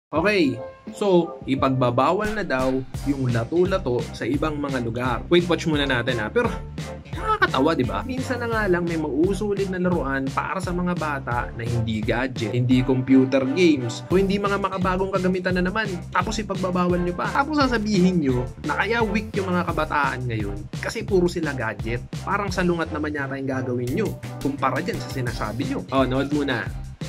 Okay, so ipagbabawal na daw yung lato-lato sa ibang mga lugar. Wait, watch muna natin ha. Pero nakakatawa, di ba? Minsan na nga lang may mauusulit na laruan para sa mga bata na hindi gadget, hindi computer games, o hindi mga makabagong kagamitan na naman. Tapos ipagbabawal nyo pa. Tapos sasabihin nyo na kaya weak yung mga kabataan ngayon kasi puro sila gadget. Parang salungat naman yata yung gagawin nyo kumpara dyan sa sinasabi nyo. Oh, nood muna.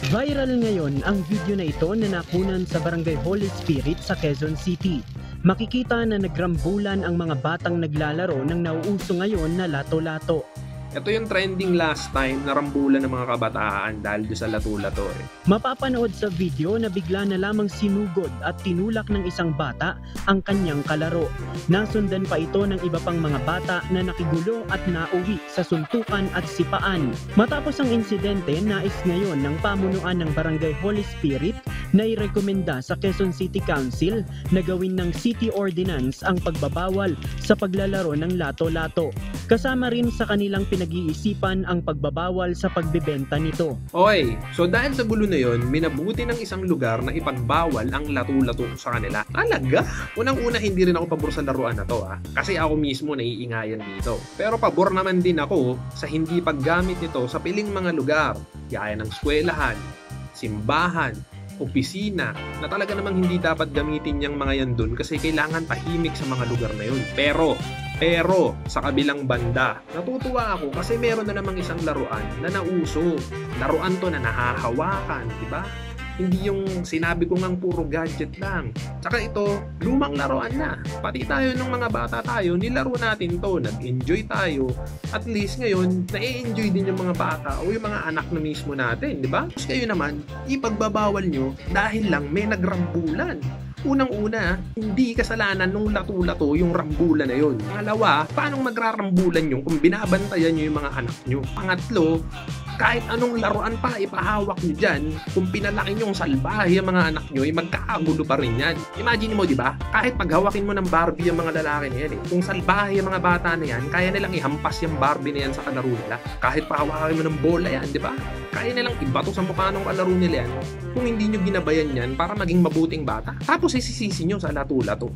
Viral ngayon ang video na ito na nakunan sa Barangay Holy Spirit sa Quezon City. Makikita na nagrambulan ang mga batang naglalaro ng nauuso ngayon na lato-lato. Ito yung trending last time na rambulan ng mga kabataan dahil sa lato-lato eh. Mapapanood sa video na bigla na lamang sinugod at tinulak ng isang bata ang kanyang kalaro. Nasundan pa ito ng iba pang mga bata na nakigulo at nauwi sa suntukan at sipaan. Matapos ang insidente, nais ngayon ng pamunuan ng Barangay Holy Spirit na irekomenda sa Quezon City Council na gawin ng City Ordinance ang pagbabawal sa paglalaro ng lato-lato. Kasama rin sa kanilang pinag-iisipan ang pagbabawal sa pagbebenta nito. Okay, so dahil sa gulo na yon, minabuti ng isang lugar na ipagbawal ang lato-lato sa kanila. Talaga? Unang-una, hindi rin ako pabor sa laruan na to kasi ako mismo naiingayan dito. Pero pabor naman din ako sa hindi paggamit nito sa piling mga lugar, gaya ng eskwelahan, simbahan, opisina, na talaga namang hindi dapat gamitin yung mga yan dun kasi kailangan tahimik sa mga lugar na yun. Pero, sa kabilang banda, natutuwa ako kasi meron na namang isang laruan na nauso. Laruan to na nahahawakan, di ba? Hindi yung sinabi ko ngang puro gadget lang. Tsaka ito, lumang laruan na. Pati tayo nung mga bata tayo, nilaro natin to. Nag-enjoy tayo. At least ngayon, na-enjoy din yung mga bata o yung mga anak na mismo natin, di ba? Tapos kayo naman, ipagbabawal nyo dahil lang may nagrambulan. Unang-una, hindi kasalanan nung lato-lato yung rambulan na yun. Pangalawa, paano magrarambulan nyo kung binabantayan nyo yung mga anak nyo? Pangatlo, kahit anong laruan pa ipahawak nyo dyan, kung pinalaki nyo yung salbahe yung mga anak nyo, magkakagulo pa rin yan. Imagine mo, di ba? Kahit paghawakin mo ng Barbie yung mga lalaki na yan kung salbahe yung mga bata na yan, kaya nilang ihampas yung Barbie na yan sa kalaro nila. Kahit pahawakin mo ng bola yan, di ba? Kaya nilang ibato sa mukha ng kalaro nila yan kung hindi nyo ginabayan yan para maging mabuting bata. Tapos isisisi nyo sa lato-lato.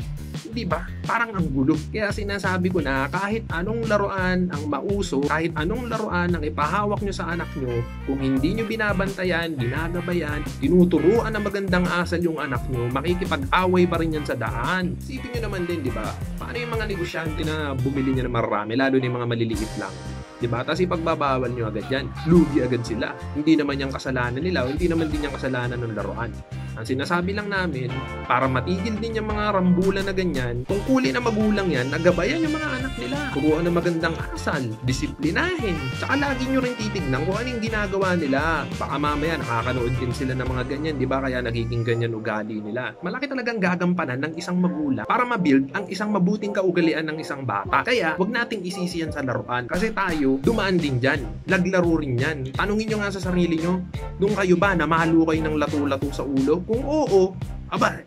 Di ba? Parang ang gulo. Kaya sinasabi ko na kahit anong laruan ang mauso, kahit anong laruan ang ipahawak nyo sa anak nyo, kung hindi nyo binabantayan, ginagabayan, tinuturuan na magandang asal yung anak nyo, makikipag-away pa rin yan sa daan. Isipin nyo naman din, di ba? Paano yung mga negosyante na bumili nyo na marami, lalo na yung mga maliliit lang? Diba? Tapos ipagbabawal nyo agad yan. Lugi agad sila. Hindi naman yung kasalanan nila o hindi naman din yung kasalanan ng laruan. Ang sinasabi lang namin, para matigil din yung mga rambulan na ganyan, kung kuli na magulang yan, nagabayan yung mga anak nila. Turuan ng magandang asal, disiplinahin. Tsaka lagi nyo rin titignan kung anong ginagawa nila. Baka mamaya nakakanood din sila ng mga ganyan, di ba? Kaya nagiging ganyan ugali nila. Malaki talagang gagampanan ng isang magulang para ma-build ang isang mabuting kaugalian ng isang bata. Kaya, wag nating isisi yan sa laruan. Kasi tayo, dumaan din dyan. Naglaro rin yan. Tanungin nyo nga sa sarili nyo, nung kayo ba namalo kayo ng lato-lato sa ulo? Kung oo,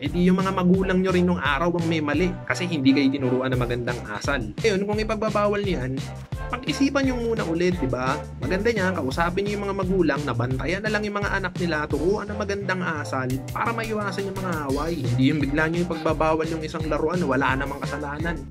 edi yung mga magulang nyo rin nung araw ang may mali kasi hindi kayo tinuruan ng magandang asal. Ngayon, kung ipagbabawal niyan, pag-isipan nyo muna ulit, di ba? Maganda niya, kausapin nyo yung mga magulang na bantayan na lang yung mga anak nila, turuan ng magandang asal para maiwasan yung mga away. Hindi yung bigla nyo ipagbabawal yung isang laruan, wala namang kasalanan.